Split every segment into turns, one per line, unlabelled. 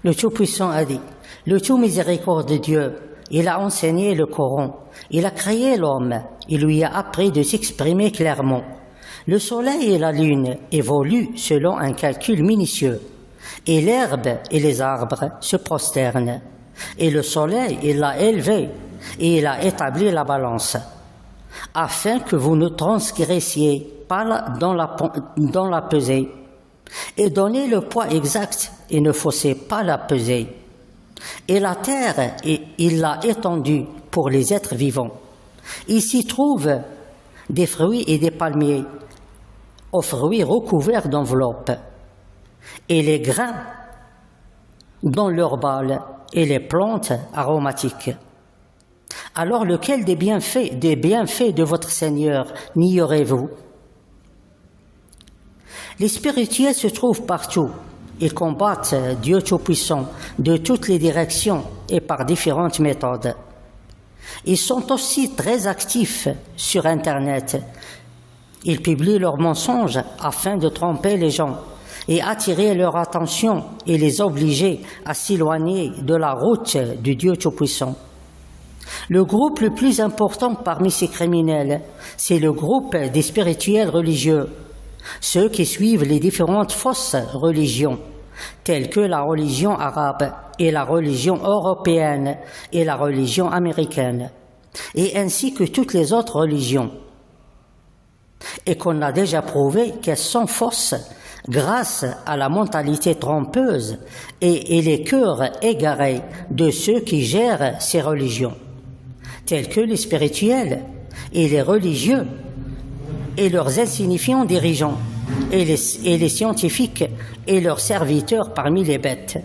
Le Tout-Puissant a dit, le tout miséricorde de Dieu, il a enseigné le Coran, il a créé l'homme, il lui a appris de s'exprimer clairement. Le soleil et la lune évoluent selon un calcul minutieux, et l'herbe et les arbres se prosternent. Et le soleil, il l'a élevé, et il a établi la balance, afin que vous ne transgressiez pas dans la pesée, et donnez le poids exact, et ne faussez pas la pesée. Et la terre, il l'a étendue pour les êtres vivants. Il s'y trouve des fruits et des palmiers, aux fruits recouverts d'enveloppes, et les grains dans leurs balles, et les plantes aromatiques. Alors lequel des bienfaits de votre Seigneur n'ignorez-vous? Les spirituels se trouvent partout. Ils combattent Dieu Tout-Puissant de toutes les directions et par différentes méthodes. Ils sont aussi très actifs sur Internet. Ils publient leurs mensonges afin de tromper les gens et attirer leur attention et les obliger à s'éloigner de la route du Dieu Tout-Puissant. Le groupe le plus important parmi ces criminels, c'est le groupe des spirituels religieux, ceux qui suivent les différentes fausses religions, telles que la religion arabe et la religion européenne et la religion américaine, et ainsi que toutes les autres religions, et qu'on a déjà prouvé qu'elles sont fausses grâce à la mentalité trompeuse et les cœurs égarés de ceux qui gèrent ces religions, tels que les spirituels et les religieux et leurs insignifiants dirigeants et les scientifiques et leurs serviteurs parmi les bêtes.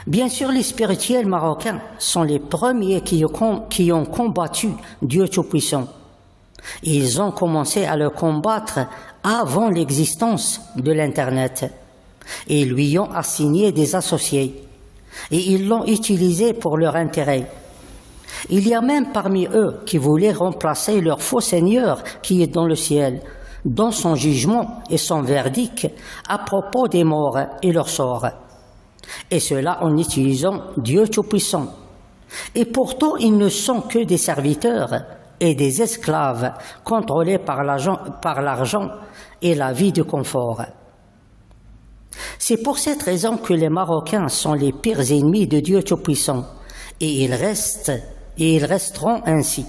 Bien sûr, les spirituels marocains sont les premiers qui ont combattu Dieu Tout-Puissant. Ils ont commencé à le combattre avant l'existence de l'Internet et lui ont assigné des associés et ils l'ont utilisé pour leur intérêt. Il y a même parmi eux qui voulaient remplacer leur faux Seigneur qui est dans le ciel, dans son jugement et son verdict à propos des morts et leur sort. Et cela en utilisant Dieu Tout-Puissant. Et pourtant, ils ne sont que des serviteurs et des esclaves contrôlés par l'argent et la vie de confort. C'est pour cette raison que les Marocains sont les pires ennemis de Dieu Tout-Puissant, et ils resteront ainsi.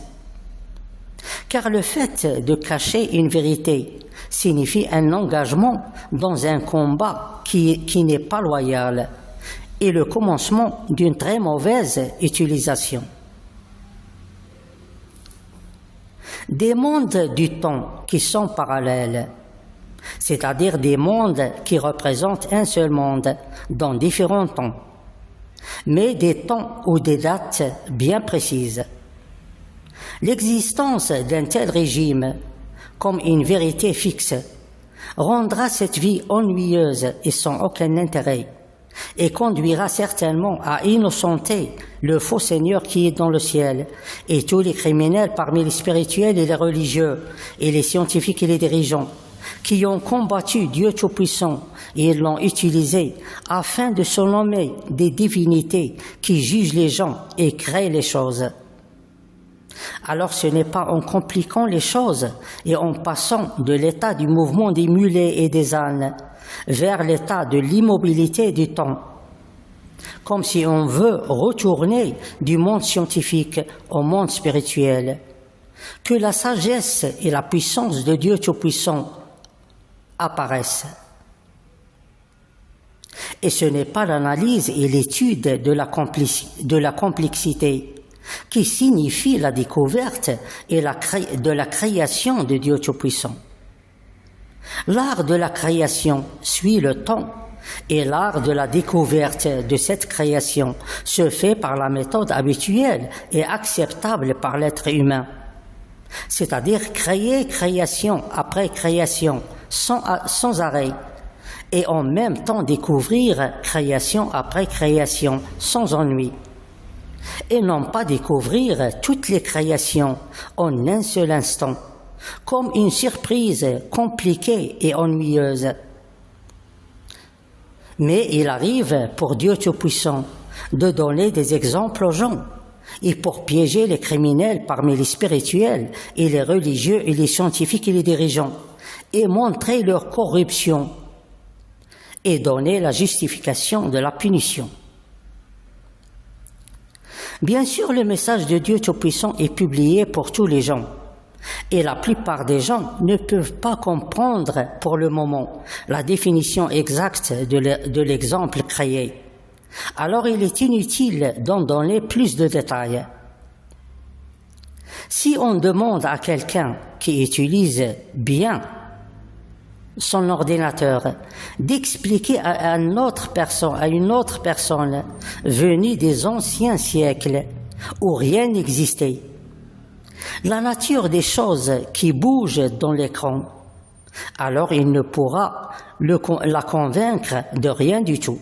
Car le fait de cacher une vérité signifie un engagement dans un combat qui n'est pas loyal et le commencement d'une très mauvaise utilisation. Des mondes du temps qui sont parallèles, c'est-à-dire des mondes qui représentent un seul monde dans différents temps, mais des temps ou des dates bien précises. L'existence d'un tel régime, comme une vérité fixe, rendra cette vie ennuyeuse et sans aucun intérêt, et conduira certainement à innocenter le faux Seigneur qui est dans le ciel, et tous les criminels parmi les spirituels et les religieux, et les scientifiques et les dirigeants, qui ont combattu Dieu Tout-Puissant et l'ont utilisé afin de se nommer des divinités qui jugent les gens et créent les choses. Alors ce n'est pas en compliquant les choses et en passant de l'état du mouvement des mulets et des ânes vers l'état de l'immobilité du temps, comme si on veut retourner du monde scientifique au monde spirituel, que la sagesse et la puissance de Dieu Tout-Puissant apparaissent. Et ce n'est pas l'analyse et l'étude de la complexité qui signifie la découverte et de la création de Dieu Tout-Puissant. L'art de la création suit le temps et l'art de la découverte de cette création se fait par la méthode habituelle et acceptable par l'être humain, c'est-à-dire créer création après création sans arrêt et en même temps découvrir création après création sans ennui, et non pas découvrir toutes les créations en un seul instant, comme une surprise compliquée et ennuyeuse. Mais il arrive pour Dieu Tout-Puissant de donner des exemples aux gens et pour piéger les criminels parmi les spirituels et les religieux et les scientifiques et les dirigeants et montrer leur corruption et donner la justification de la punition. Bien sûr, le message de Dieu Tout-Puissant est publié pour tous les gens. Et la plupart des gens ne peuvent pas comprendre pour le moment la définition exacte de l'exemple créé. Alors il est inutile d'en donner plus de détails. Si on demande à quelqu'un qui utilise bien son ordinateur d'expliquer à une autre personne venue des anciens siècles où rien n'existait, la nature des choses qui bougent dans l'écran, alors il ne pourra la convaincre de rien du tout.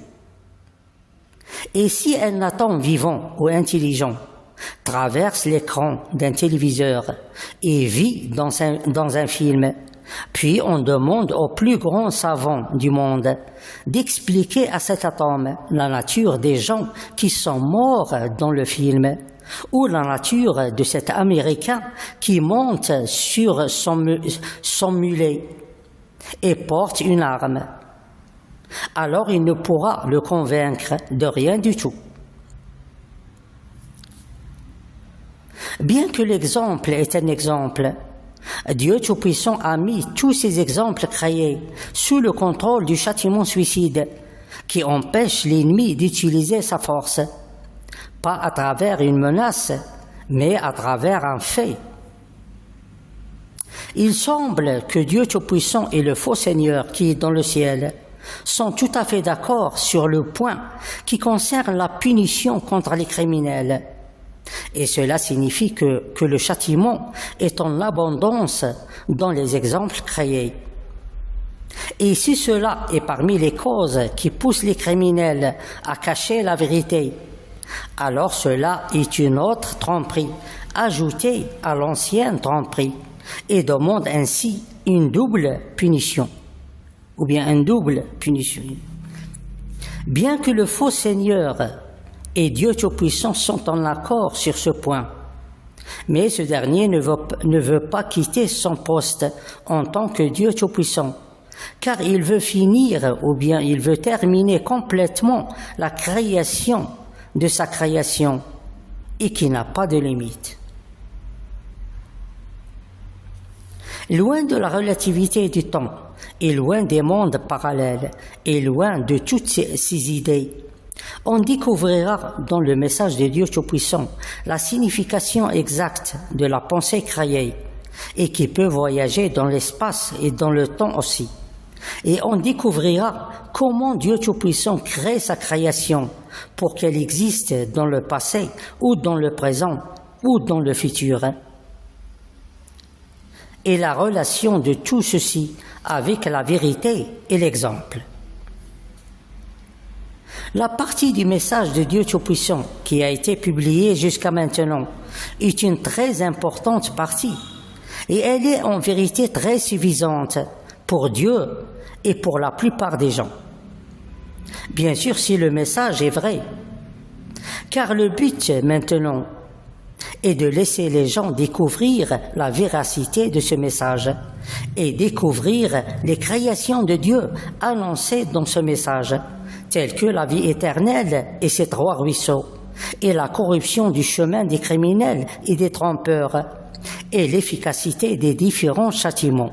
Et si un atome vivant ou intelligent traverse l'écran d'un téléviseur et vit dans un film, puis on demande aux plus grands savants du monde d'expliquer à cet atome la nature des gens qui sont morts dans le film, ou la nature de cet Américain qui monte sur son mulet et porte une arme, alors il ne pourra le convaincre de rien du tout. Bien que l'exemple est un exemple, Dieu Tout-Puissant a mis tous ces exemples créés sous le contrôle du châtiment suicide qui empêche l'ennemi d'utiliser sa force, pas à travers une menace, mais à travers un fait. Il semble que Dieu Tout-Puissant et le faux Seigneur qui est dans le ciel sont tout à fait d'accord sur le point qui concerne la punition contre les criminels. Et cela signifie que le châtiment est en abondance dans les exemples créés. Et si cela est parmi les causes qui poussent les criminels à cacher la vérité, alors cela est une autre tromperie ajoutée à l'ancienne tromperie et demande ainsi une double punition, ou bien une double punition. Bien que le faux Seigneur et Dieu Tout-Puissant sont en accord sur ce point, mais ce dernier ne veut pas quitter son poste en tant que Dieu Tout-Puissant, car il veut finir ou bien il veut terminer complètement la création de sa création et qui n'a pas de limite. Loin de la relativité du temps et loin des mondes parallèles et loin de toutes ces idées, on découvrira dans le message de Dieu Tout-Puissant la signification exacte de la pensée créée et qui peut voyager dans l'espace et dans le temps aussi. Et on découvrira comment Dieu Tout-Puissant crée sa création pour qu'elle existe dans le passé ou dans le présent ou dans le futur. Et la relation de tout ceci avec la vérité et l'exemple. La partie du message de Dieu Tout-Puissant qui a été publiée jusqu'à maintenant est une très importante partie et elle est en vérité très suffisante pour Dieu et pour la plupart des gens. Bien sûr, si le message est vrai, car le but maintenant est de laisser les gens découvrir la véracité de ce message et découvrir les créations de Dieu annoncées dans ce message, telles que la vie éternelle et ses 3 ruisseaux, et la corruption du chemin des criminels et des trompeurs, et l'efficacité des différents châtiments.